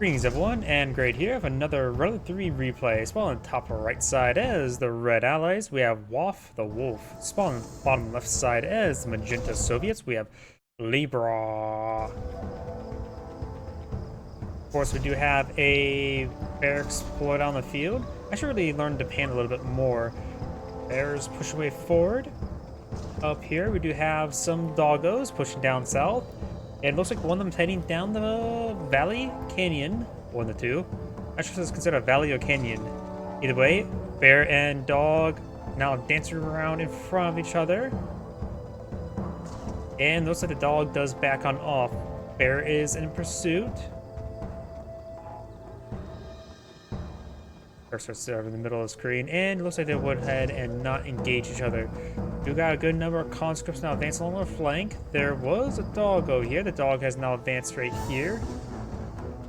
Greetings everyone, and great here with another Relic 3 replay. Spawn on the top right side as the red allies, we have WalfTheWolf. Spawn on the bottom left side as the magenta Soviets, we have Libra. Of course, we do have a bear exploit on the field. I should really learn to pan a little bit more. Bears push away forward. Up here, we do have some doggos pushing down south. And it looks like one of them's heading down the valley canyon. One of the two. I should just consider a valley or canyon. Either way, bear and dog now dancing around in front of each other. And looks like the dog does back on off. Bear is in pursuit. Cursor's there in the middle of the screen, and it looks like they would head and not engage each other. We got a good number of conscripts now advancing along the flank. There was a doggo here. The dog has now advanced right here.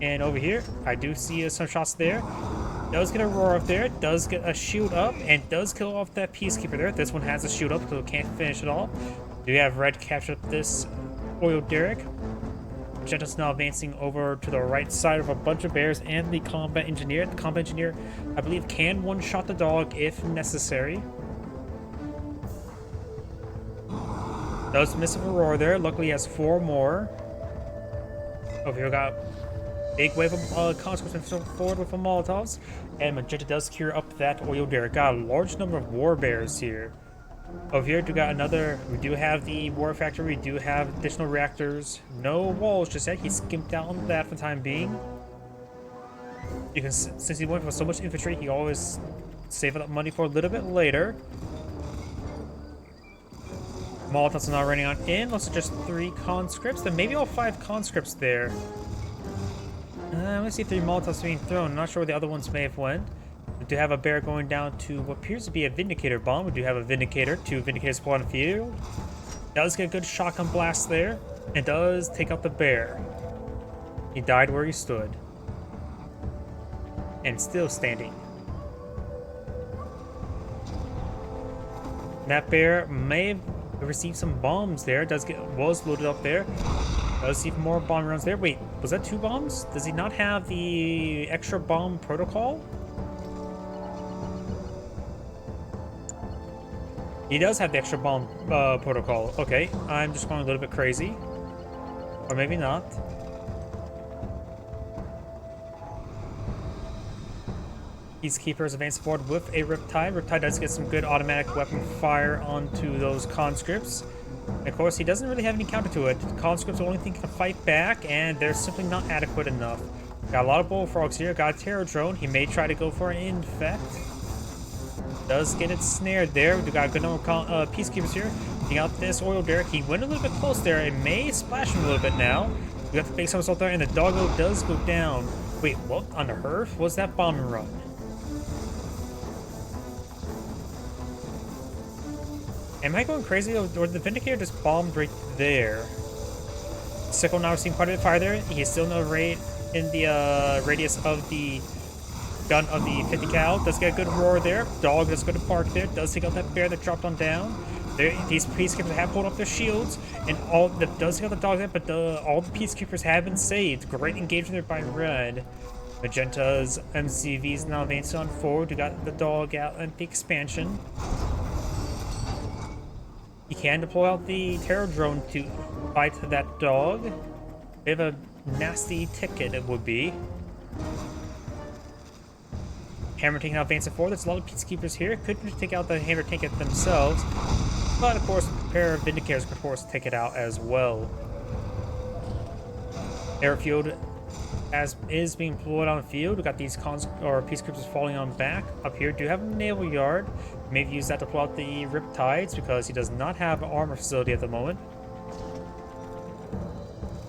And over here, I do see some shots there. Does get a roar up there, does get a shield up, and does kill off that peacekeeper there. This one has a shield up, so it can't finish it all. Do we have red captured this oil derrick? Magenta's now advancing over to the right side of a bunch of bears and the combat engineer. The combat engineer, I believe, can one-shot the dog if necessary. Does miss a roar there. Luckily, he has 4 more. Over here, we got a big wave of conscripts forward with the Molotovs. And Magenta does cure up that oil derrick. Got a large number of war bears here. Over here, we do have the war factory, we do have additional reactors. No walls just yet, he skimped out on that for the time being. You can, since he went for so much infantry, he always save up money for a little bit later. Molotovs are now running on in, looks like just 3 conscripts, then maybe all 5 conscripts there. Let me see if 3 Molotovs being thrown, I'm not sure where the other ones may have went. We do have a bear going down to what appears to be a Vindicator bomb. We do have a Vindicator, 2 Vindicators spawn on the field. Does get a good shotgun blast there, and does take out the bear. He died where he stood. And still standing. That bear may have received some bombs there. Was loaded up there. Does see more bomb runs there. Wait, was that 2 bombs? Does he not have the extra bomb protocol? He does have the extra bomb protocol. Okay, I'm just going a little bit crazy. Or maybe not. Peacekeepers advance forward with a Riptide. Riptide does get some good automatic weapon fire onto those conscripts. And of course, he doesn't really have any counter to it. Conscripts are the only thing can fight back, and they're simply not adequate enough. Got a lot of bullfrogs here. Got a terror drone. He may try to go for an infect. Does get it snared there. We got a good number of peacekeepers here. He got this oil derrick. He went a little bit close there. It may splash him a little bit now. We got the big somersault there, and the doggo does go down. Wait, what on earth was that bomb run? Am I going crazy, or the Vindicator just bombed right there? Sickle now seeing quite a bit of fire there. He's still in the radius of the gun of the 50 cal. Does get a good roar there. Dog does go to bark there. Does take out that bear that dropped on down. These peacekeepers have pulled up their shields, and all that does take out the dog there, but all the peacekeepers have been saved. Great engagement there by red. Magenta's MCVs now advancing on forward. We got the dog out and the expansion. He can deploy out the terror drone to fight that dog. They have a nasty ticket, it would be. Hammer tank now advancing forward. There's a lot of peacekeepers here. Could take out the hammer tank themselves. But of course, a pair of Vindicators could of course take it out as well. Airfield is being deployed on the field. We got these peacekeepers falling on back. Up here, do have a naval yard. Maybe use that to pull out the Riptides because he does not have an armor facility at the moment.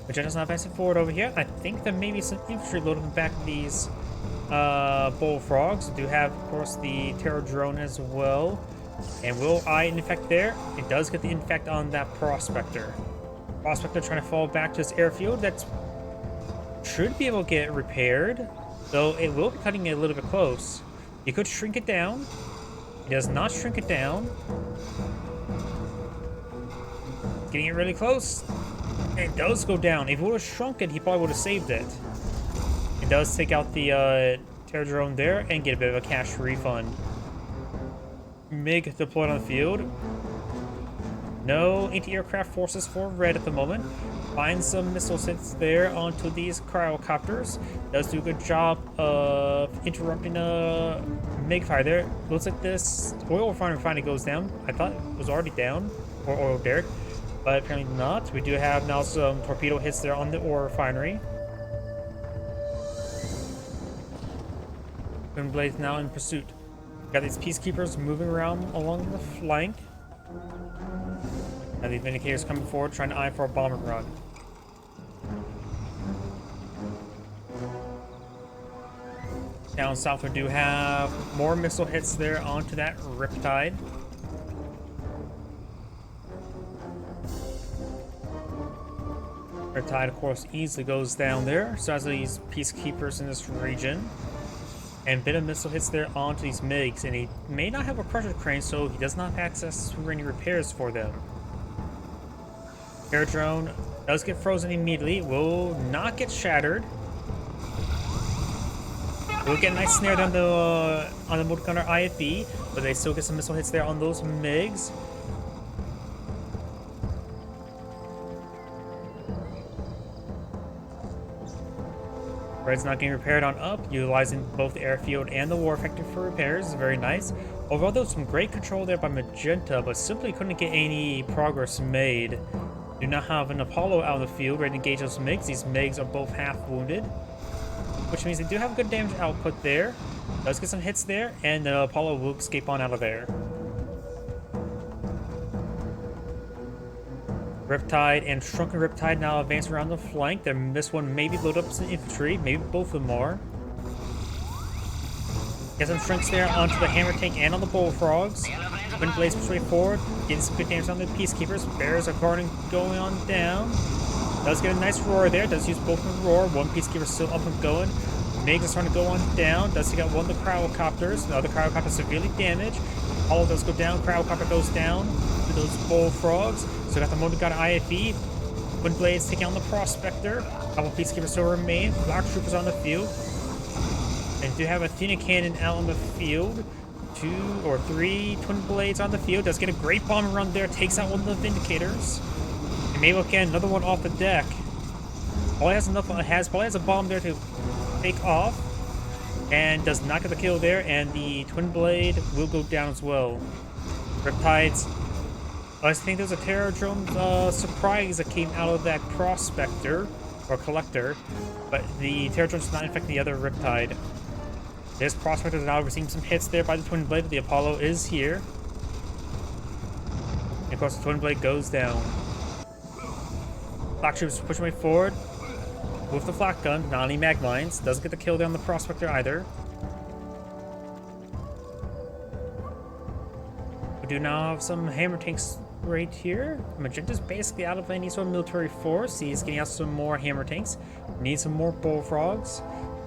Magenta's not advancing forward over here. I think there may be some infantry loaded in the back of these bullfrogs. We do have, of course, the terror drone as well. And will I infect there? It does get the infect on that prospector. Prospector trying to fall back to his airfield. That's should be able to get repaired, though it will be cutting it a little bit close. You could shrink it down. He does not shrink it down. Getting it really close. It does go down. If he would have shrunk it, he probably would have saved it. It does take out the terror drone there and get a bit of a cash refund. MiG deployed on the field. No anti-aircraft forces for red at the moment. Finds some missile hits there onto these cryocopters. Does do a good job of interrupting a MiG fire there. Looks like this oil refinery finally goes down. I thought it was already down, or oil derrick, but apparently not. We do have now some torpedo hits there on the oil refinery. Twin Blades now in pursuit. Got these peacekeepers moving around along the flank. And the Vindicators coming forward, trying to eye for a bombing run. Down south, we do have more missile hits there onto that Riptide. Riptide, of course, easily goes down there. So as these peacekeepers in this region. And a bit of missile hits there onto these MiGs. And he may not have a crusher crane, so he does not have access to any repairs for them. Air drone does get frozen immediately, will not get shattered. We'll get a nice snare on the multi-gunner IFE, but they still get some missile hits there on those MiGs. Red's not getting repaired on up, utilizing both the airfield and the war effector for repairs. Very nice. Overall, there was some great control there by Magenta, but simply couldn't get any progress made. Do not have an Apollo out in the field ready to engage those MiGs. These MiGs are both half wounded, which means they do have good damage output there. Does get some hits there, and the Apollo will escape on out of there. Riptide and Shrunken Riptide now advance around the flank. This one maybe load up some infantry, maybe both of them are. Get some shrinks there onto the hammer tank and on the bullfrogs. Wind Blades persuade forward, getting some good damage on the peacekeepers. Bears are going on down. Does get a nice roar there, does use both of the roar. One peacekeeper still up and going. MiG is starting to go on down. Does take out one of the cryocopters. The other cryocopter severely damaged. Apollo does go down. Cryocopter goes down to those bullfrogs. So got the multi-gunner IFE. Wind Blades taking on the Prospector. A couple peacekeepers still remain. Black Troopers on the field. And do have Athena Cannon out on the field. 2 or 3 Twin Blades on the field. Does get a great bomb run there. Takes out one of the Vindicators. And maybe we'll get another one off the deck. Probably has a bomb there to take off. And does not get the kill there. And the Twin Blade will go down as well. Riptides. I think there's a terror drone surprise that came out of that Prospector or Collector. But the terror drone's not infecting the other Riptide. This Prospector is now receiving some hits there by the Twin Blade. The Apollo is here. And of course, the Twin Blade goes down. Black Troops push way forward with the flak gun, not any mag mines. Doesn't get the kill there on the Prospector either. We do now have some hammer tanks right here. Magenta's basically out of any sort of military force. He's getting out some more hammer tanks. Needs some more bullfrogs.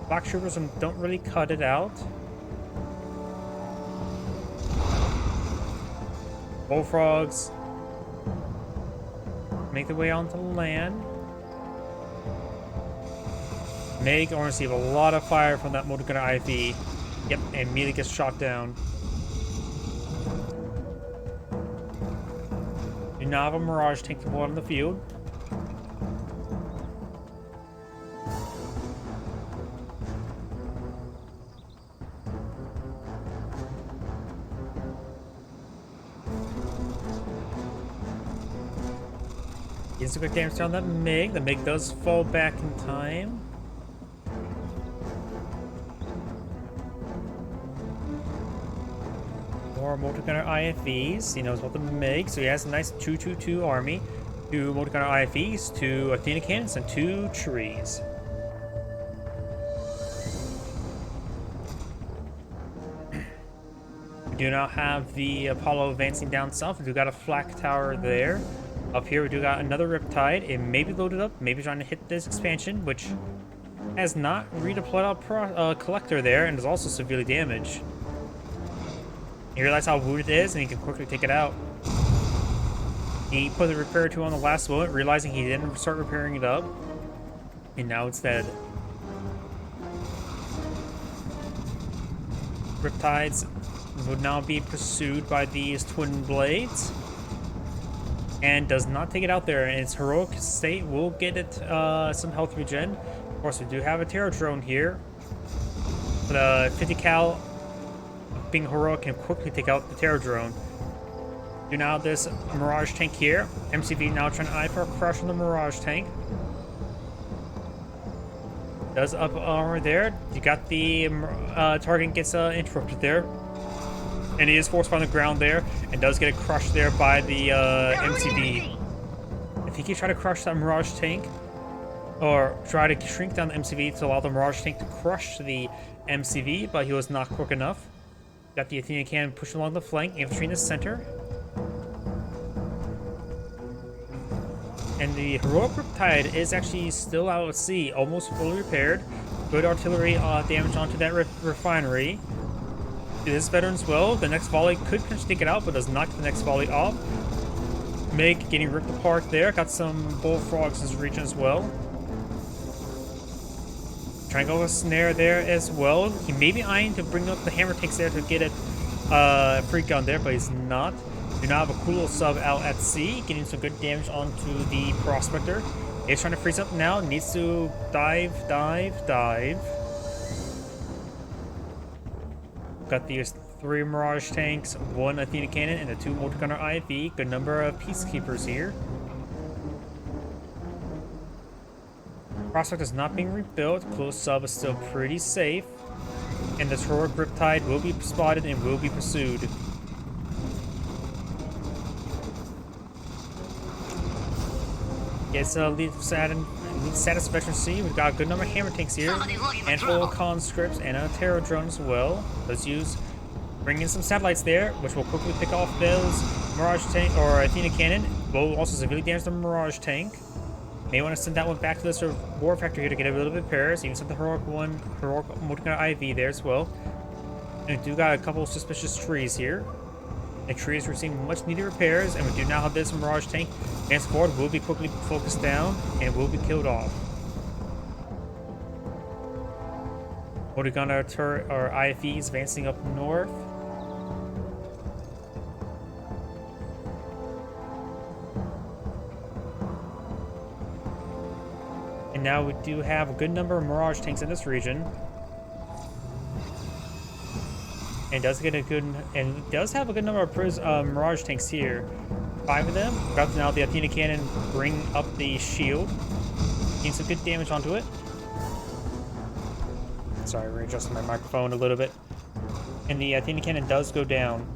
Black Troopers don't really cut it out. Bullfrogs make their way onto land. MiG are going to receive a lot of fire from that multi-gunner IFE. Yep, and immediately gets shot down. Do not have a Mirage tank deployed on the field. Getting some good damage down that MiG. The MiG does fall back in time. More multi-gunner IFEs. He knows about the MiG, so he has a nice 2-2-2 army. 2 multi-gunner IFEs, 2 Athena cannons, and 2 trees. We do now have the Apollo advancing down south. We do got a flak tower there. Up here, we do got another Riptide. It may be loaded up, maybe trying to hit this expansion, which has not redeployed out Collector there and is also severely damaged. He realized how wounded it is, and he can quickly take it out. He put the repair tool on the last moment, realizing he didn't start repairing it up, and now it's dead. Riptides would now be pursued by these twin blades. And does not take it out there, and its heroic state will get it some health regen. Of course, we do have a Terror drone here. The 50 cal being heroic can quickly take out the Terror drone. Do now this Mirage tank here. MCV now trying to eye for a crush on the Mirage tank. Does up armor there. You got the target gets interrupted there. And he is forced on the ground there, and does get a crush there by the MCV. If he can try to crush that Mirage tank, or try to shrink down the MCV to allow the Mirage tank to crush the MCV, but he was not quick enough. Got the Athena cannon pushing along the flank, infantry in the center. And the heroic Riptide is actually still out at sea, almost fully repaired. Good artillery damage onto that refinery. This veteran as well. The next volley could potentially take it out, but does not get the next volley off. Meg getting ripped apart there. Got some bullfrogs in his region as well. Trying to go with a snare there as well. He may be eyeing to bring up the hammer tanks there to get it freak gun there, but he's not. Do not have a cool little sub out at sea, getting some good damage onto the prospector. He's trying to freeze up now. Needs to dive. Got these 3 Mirage tanks, 1 Athena cannon, and the 2 multi-gunner IFV. Good number of peacekeepers here. Prospect is not being rebuilt. Close sub is still pretty safe. And this heroic Riptide will be spotted and will be pursued. It's a lead satisfaction. We've got a good number of hammer tanks here, handful of conscripts, and a Terror drone as well. Let's bring in some satellites there, which will quickly pick off those Mirage tank or Athena cannon. Will also severely damage the Mirage tank. May want to send that one back to this war factory here to get a little bit of repairs. Even send the heroic multi-gunner IV there as well. And we do got a couple of suspicious trees here. The trees receiving much needed repairs, and we do now have this Mirage tank. Advance forward will be quickly focused down and will be killed off. Multi-gunner turret or IFEs advancing up north. And now we do have a good number of Mirage tanks in this region. And does have a good number of Mirage tanks here. 5 of them. About to now the Athena cannon bring up the shield. Getting some good damage onto it. Sorry, readjusting my microphone a little bit. And the Athena cannon does go down.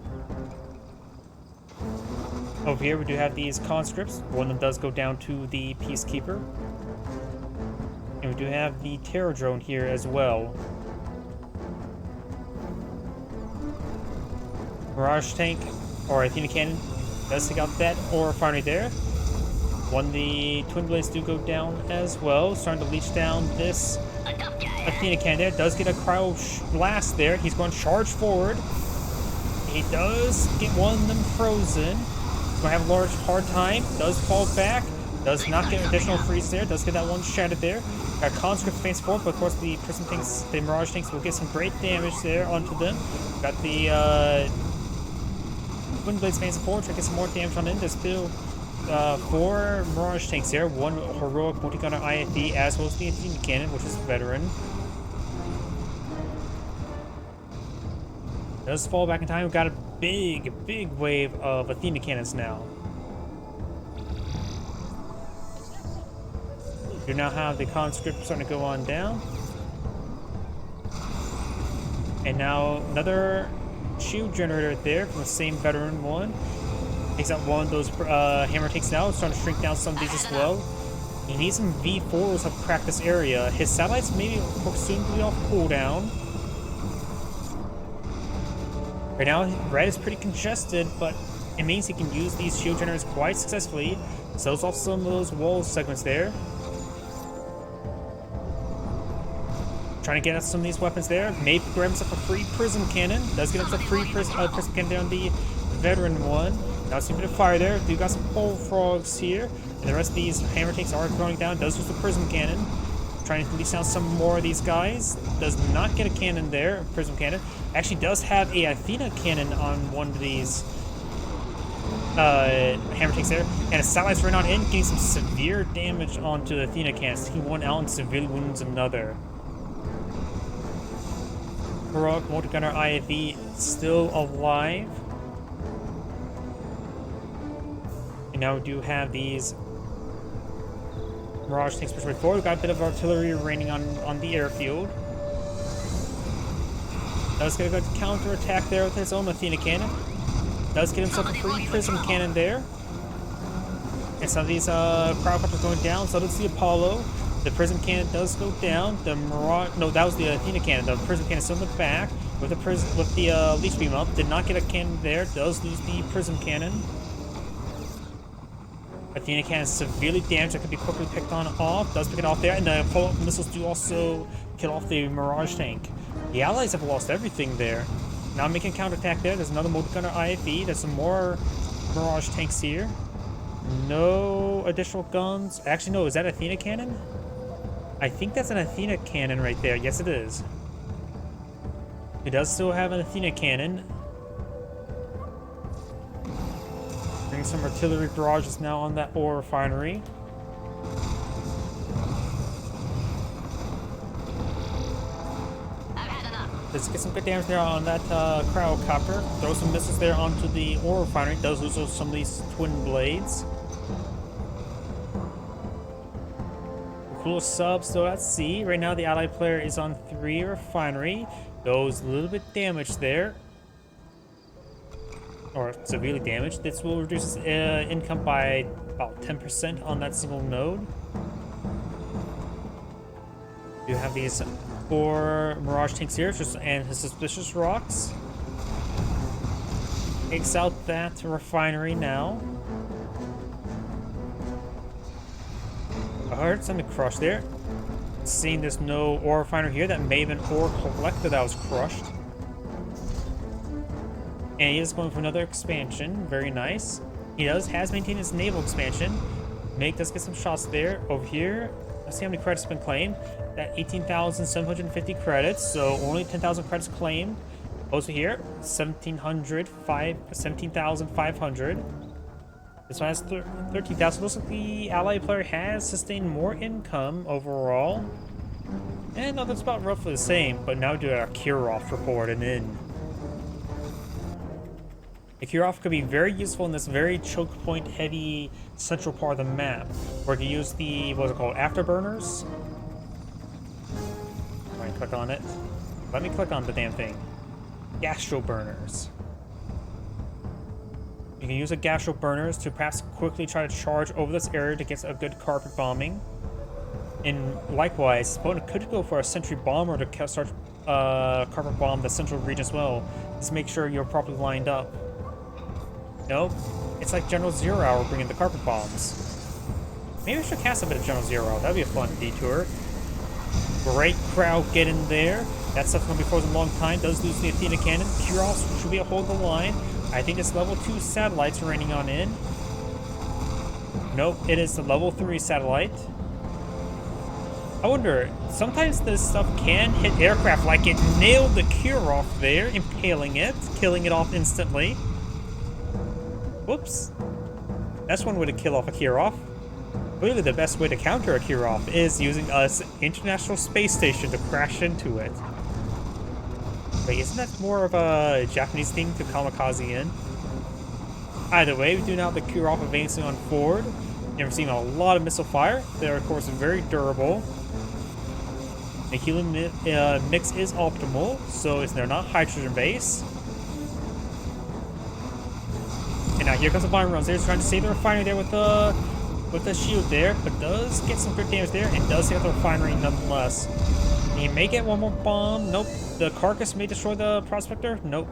Over here we do have these conscripts. One of them does go down to the peacekeeper. And we do have the Terror drone here as well. Mirage tank or Athena cannon does take out that refinery there. One, the twin blades do go down as well, starting to leech down this Athena cannon there. Does get a cryo blast there. He's going to charge forward. He does get one of them frozen. He's going to have a hard time. Does fall back. Does not get additional freeze there. Does get that one shattered there. Got conscript advance forward, but of course the prism tanks, the Mirage tanks will get some great damage there onto them. Got the twin blades advancing forward, try to get some more damage on it. There's still 4 Mirage tanks there. 1 heroic multi-gunner IFV, as well as the Athena cannon, which is veteran. Does fall back in time. We've got a big wave of Athena cannons now. We now have the conscript starting to go on down. And now another shield generator there from the same veteran one. Takes out one of those hammer tanks now. It's starting to shrink down some of these as well. He needs some V4s to crack this area. His satellites may be soon to be off cooldown. Right now, red is pretty congested, but it means he can use these shield generators quite successfully. Sells off some of those wall segments there. Trying to get us some of these weapons there. Maybe grabs up a free prism cannon. Does get us a free prism cannon there on the veteran one. Now see a bit of fire there. Do got some bullfrogs here. And the rest of these hammer tanks are going down. Does use the prism cannon. trying to release down some more of these guys. Does not get a cannon there, prism cannon. Actually does have a Athena cannon on one of these hammer tanks there. And a satellite's right on in, getting some severe damage onto the Athena cannon. Taking one out and severely wounds another. Heroic Multigunner IFV still alive. And now we do have these Mirage tanks pushed right forward. We've got a bit of artillery raining on the airfield. Does get a good counter attack there with his own Athena cannon. Does get himself a free prism cannon there. And some of these crowdcopters going down. So does the Apollo. The prism cannon does go down. The Mirage, no, that was the Athena cannon. The prism cannon is still in the back with the leech beam up. Did not get a cannon there. Does lose the prism cannon. Athena cannon is severely damaged. That could be quickly picked on off. Does pick it off there, and the follow-up missiles do also kill off the Mirage tank. The allies have lost everything there. Now making a counterattack there. There's another multi-gunner IFE. There's some more Mirage tanks here. No additional guns. Actually, no. Is that Athena cannon? I think that's an Athena cannon right there. Yes, it is. It does still have an Athena cannon. Bring some artillery barrages now on that ore refinery. Let's get some good damage there on that crowdcopter. Throw some missiles there onto the ore refinery. Does lose some of these twin blades. Cool sub still at sea. Right now the allied player is on 3 refinery. Goes a little bit damaged there. Or severely damaged. This will reduce his income by about 10% on that single node. You have these 4 Mirage tanks here, and his suspicious rocks. Takes out that refinery now. I heard something crushed there. Seeing there's no ore refinery here, that may have been ore collector that was crushed. And he is going for another expansion. Very nice. He has maintained his naval expansion. Make does get some shots there. Over here, let's see how many credits have been claimed. That 18,750 credits, so only 10,000 credits claimed. Also here, 17,500. This one has 13,000. Looks like the allied player has sustained more income overall. And others about roughly the same, but now do our Kirov report and in. The Kirov could be very useful in this very choke point heavy central part of the map, where you can use the, what's it called, afterburners? Alright, click on it. Let me click on the damn thing. Gastro burners. You can use the gastro burners to perhaps quickly try to charge over this area to get a good carpet bombing. And likewise, opponent could go for a sentry bomber to start carpet bomb the central region as well. Just make sure you're properly lined up. Nope. It's like General Zero Hour bringing the carpet bombs. Maybe I should cast a bit of General Zero Hour. That'd be a fun detour. Great crowd get in there. That stuff's gonna be frozen a long time. Does lose the Athena cannon. Kuros should be able to hold the line. I think it's level 2 satellites raining on in. Nope, it is the level 3 satellite. I wonder, sometimes this stuff can hit aircraft, like it nailed the Kirov there, impaling it, killing it off instantly. Whoops. That's one way to kill off a Kirov. Clearly the best way to counter a Kirov is using an International Space Station to crash into it. Wait, isn't that more of a Japanese thing to kamikaze in? Either way, we do now have the Kirov advancing on forward. You're receiving a lot of missile fire. They're, of course, very durable. The helium mix is optimal, so they're not hydrogen based. And now here comes the bomb runs. They're trying to save the refinery there with the shield there, but does get some good damage there and does hit the refinery nonetheless. He may get one more bomb. Nope. The carcass may destroy the prospector. Nope.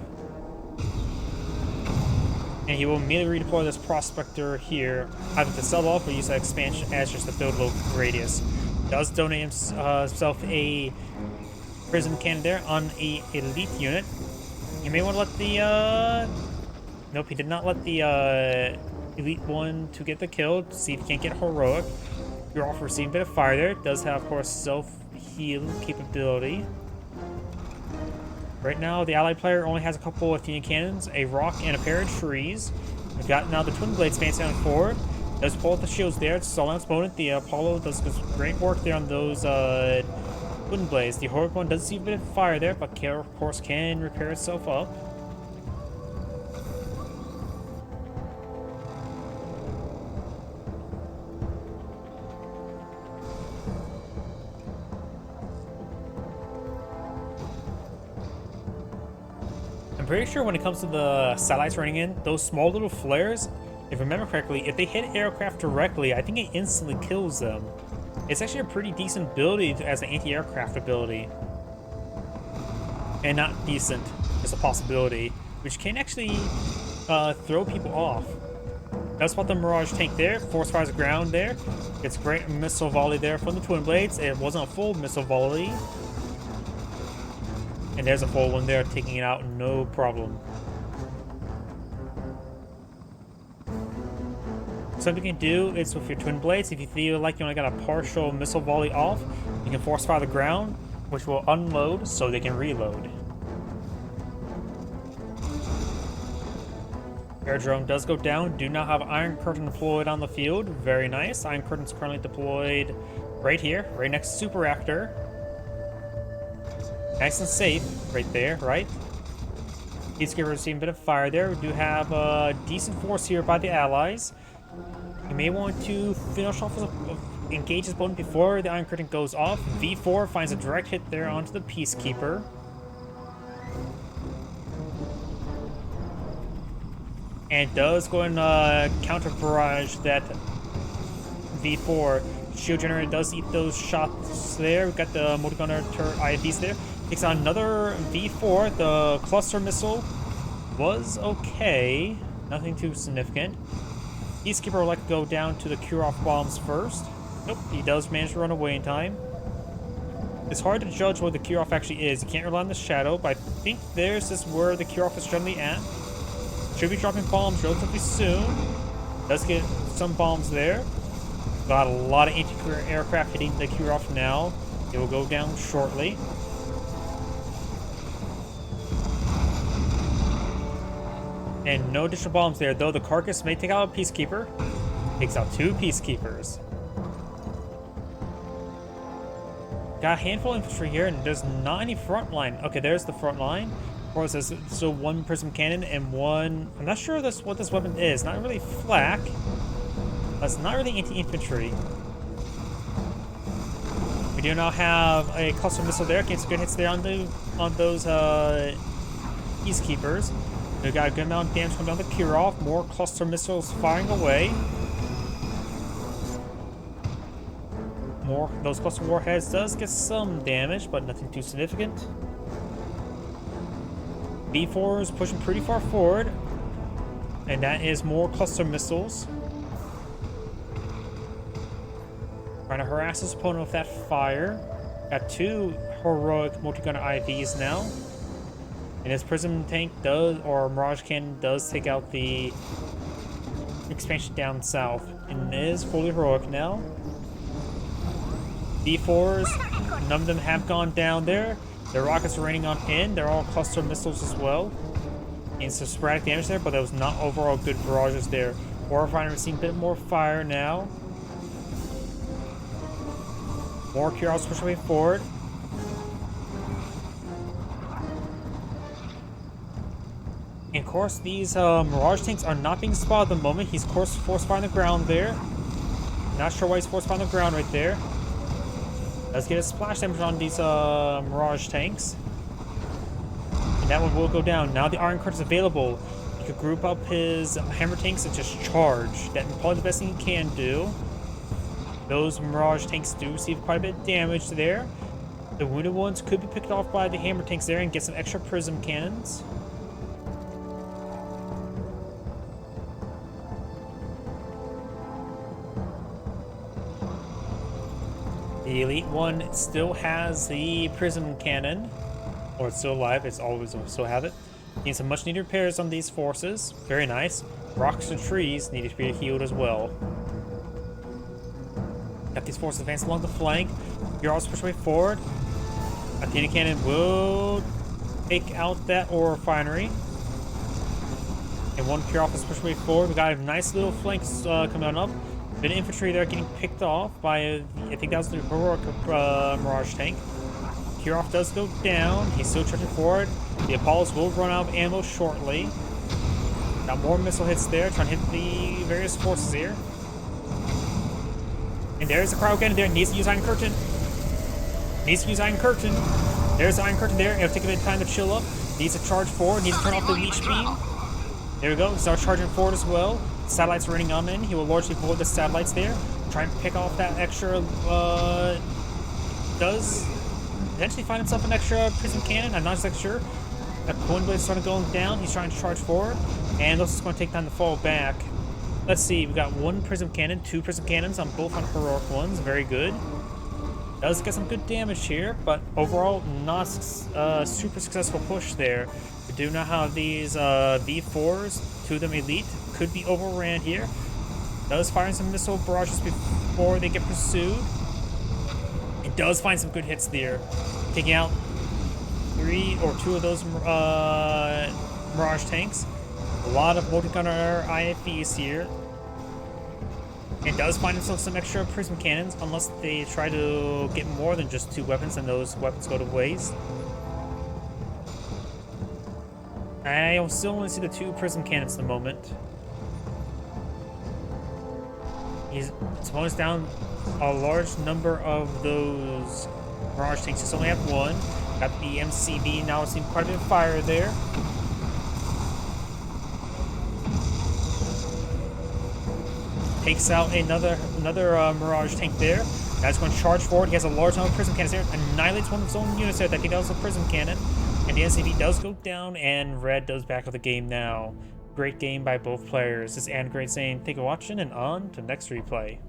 And he will immediately redeploy this prospector here, either to sell off or use that expansion as just to build low radius. Does donate himself a prism cannon there on a elite unit. You may want to let the nope, he did not let the elite one to get the kill. See if he can't get heroic. You're off receiving a bit of fire there. Does have, of course, self heal capability. Right now, the allied player only has a couple of Athenian cannons, a rock, and a pair of trees. We've got now the twin blades advancing on forward. Does pull out the shields there. It's all exponent. The Apollo does great work there on those twin blades. The heroic one does see a bit of fire there, but of course can repair itself up. I'm pretty sure when it comes to the satellites running in, those small little flares, if I remember correctly, if they hit aircraft directly, I think it instantly kills them. It's actually a pretty decent ability as an anti-aircraft ability. And not decent, just a possibility, which can actually throw people off. That's about the Mirage tank there, force fires the ground there. It's great missile volley there from the twin blades. It wasn't a full missile volley. And there's a full one there, taking it out, no problem. Something you can do is with your twin blades, if you feel like you only got a partial missile volley off, you can force fire the ground, which will unload so they can reload. Air drone does go down. Do not have Iron Curtain deployed on the field. Very nice. Iron Curtain's currently deployed right here, right next to Super Reactor. Nice and safe right there, right? Peacekeeper receiving a bit of fire there. We do have a decent force here by the allies. You may want to finish off with engage this opponent before the Iron Curtain goes off. V4 finds a direct hit there onto the Peacekeeper. And does go and counter barrage that V4. Shield generator does eat those shots there. We've got the multi-gunner IFVs there. Takes on another V4. The cluster missile was okay. Nothing too significant. Peacekeeper would like to go down to the Kurov bombs first. Nope, he does manage to run away in time. It's hard to judge what the Kurov actually is. You can't rely on the shadow, but I think this is where the Kurov is generally at. Should be dropping bombs relatively soon. Does get some bombs there. Got a lot of anti-aircraft hitting the Kurov now. It will go down shortly. And no additional bombs there, though the carcass may take out a Peacekeeper. Takes out 2 Peacekeepers. Got a handful of infantry here, and there's not any front line. Okay, there's the front line. Of course, there's still 1 prism cannon and 1... I'm not sure what this weapon is. Not really flak. That's not really anti-infantry. We do now have a cluster missile there. Getting some good hits there on those Peacekeepers. We got a good amount of damage coming down the Kurov. More cluster missiles firing away. More those cluster warheads does get some damage, but nothing too significant. B4 is pushing pretty far forward, and that is more cluster missiles. Trying to harass his opponent with that fire. Got 2 heroic multi-gunner IVs now. And his prism tank does, or Mirage cannon does take out the expansion down south. And it is fully heroic now. D4s, none of them have gone down there. The rockets are raining on in. They're all cluster missiles as well. And some sporadic damage there, but that was not overall good barrages there. Warfighter receiving a bit more fire now. More Kurovs push way forward. And of course, these Mirage tanks are not being spotted at the moment. He's of course force firing the ground there. Not sure why he's force firing the ground right there. Let's get a splash damage on these Mirage tanks. And that one will go down. Now the Iron Curtain is available. He could group up his hammer tanks and just charge. That's probably the best thing he can do. Those Mirage tanks do receive quite a bit of damage there. The wounded ones could be picked off by the hammer tanks there and get some extra prism cannons. The Elite one still has the prism cannon, or it's still alive. It's always still have it. Need some much needed repairs on these forces. Very nice. Rocks and trees need to be healed as well. Got these forces advanced along the flank. You're also push way forward. Athena Cannon will take out that ore refinery. And one pure off is push way forward. We got a nice little flank coming on up. Bit of infantry there getting picked off by, I think that was the heroic Mirage tank. Kirov does go down. He's still charging forward. The Apollos will run out of ammo shortly. Got more missile hits there, trying to hit the various forces here. And there's the cryo cannon there. Needs to use Iron Curtain. Needs to use Iron Curtain. There's the Iron Curtain there. It'll take a bit of time to chill up. Needs to charge forward. Needs to turn off the leech beam. There we go. Start charging forward as well. Satellites running on in. He will largely avoid the satellites there. Try and pick off that extra. Does eventually find himself an extra prism cannon. I'm not exactly sure. That coin blade is starting going down. He's trying to charge forward. And looks like it's going to take time to fall back. Let's see. We've got one prism cannon, two prism cannons on both on heroic ones. Very good. Does get some good damage here, but overall not super successful push there. We do now have these V4s, two of them elite, could be overran here. Does fire some missile barrages before they get pursued. It does find some good hits there, taking out two of those Mirage tanks. A lot of multi-gunner IFVs here. It does find himself some extra prism cannons, unless they try to get more than just two weapons and those weapons go to waste. I still only see the two prism cannons at the moment. His opponent's down a large number of those Mirage tanks. Just only have one. Got the MCV now. Seeing quite a bit of fire there. Takes out another Mirage tank there. That's going to charge forward. He has a large number of prism cannons there. Annihilates one of his own units there. That he does a prism cannon. And the SCV does go down, and Red does back up the game now. Great game by both players. This is Great saying, thank you for watching, and on to next replay.